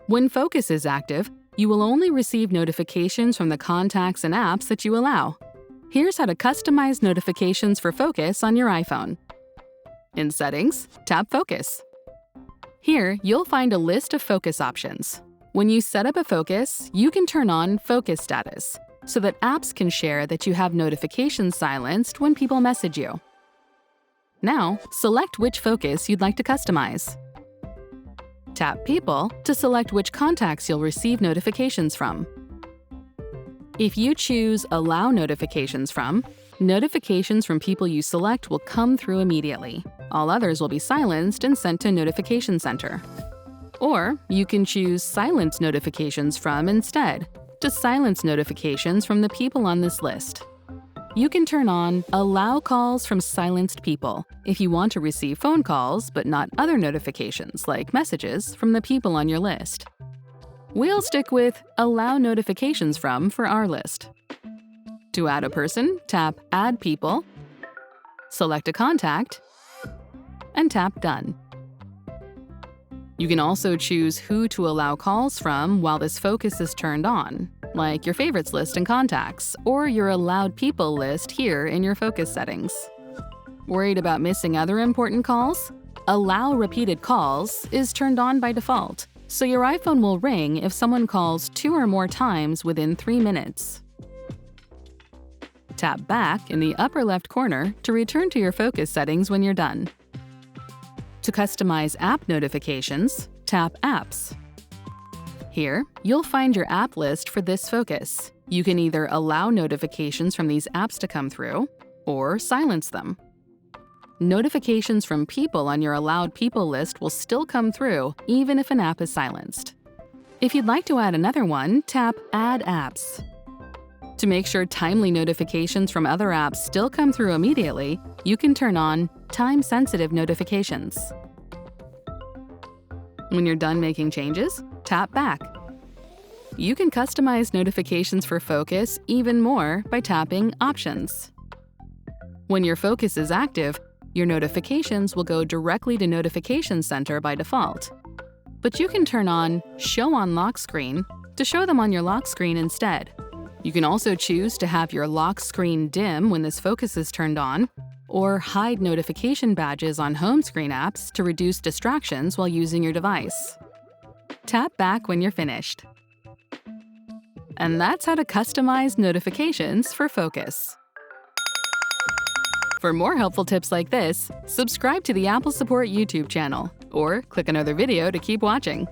When Focus is active, you will only receive notifications from the contacts and apps that you allow. Here's how to customize notifications for Focus on your iPhone. In Settings, tap Focus. Here, you'll find a list of focus options. When you set up a focus, you can turn on Focus Status so that apps can share that you have notifications silenced when people message you. Now, select which focus you'd like to customize. Tap People to select which contacts you'll receive notifications from. If you choose Allow Notifications from, notifications from people you select will come through immediately. All others will be silenced and sent to Notification Center. Or you can choose Silence Notifications from instead, to silence notifications from the people on this list. You can turn on Allow Calls from Silenced People if you want to receive phone calls but not other notifications like messages from the people on your list. We'll stick with Allow Notifications from for our list. To add a person, tap Add People, select a contact, and tap Done. You can also choose who to allow calls from while this focus is turned on, like your favorites list and contacts, or your allowed people list here in your focus settings. Worried about missing other important calls? Allow Repeated Calls is turned on by default, so your iPhone will ring if someone calls 2 or more times within 3 minutes. Tap Back in the upper left corner to return to your focus settings when you're done. To customize app notifications, tap Apps. Here, you'll find your app list for this focus. You can either allow notifications from these apps to come through, or silence them. Notifications from people on your allowed people list will still come through even if an app is silenced. If you'd like to add another one, tap Add Apps. To make sure timely notifications from other apps still come through immediately, you can turn on Time-Sensitive Notifications. When you're done making changes, tap Back. You can customize notifications for Focus even more by tapping Options. When your focus is active, your notifications will go directly to Notification Center by default. But you can turn on Show on Lock Screen to show them on your lock screen instead. You can also choose to have your lock screen dim when this focus is turned on, or hide notification badges on home screen apps to reduce distractions while using your device. Tap Back when you're finished. And that's how to customize notifications for Focus. For more helpful tips like this, subscribe to the Apple Support YouTube channel, or click another video to keep watching.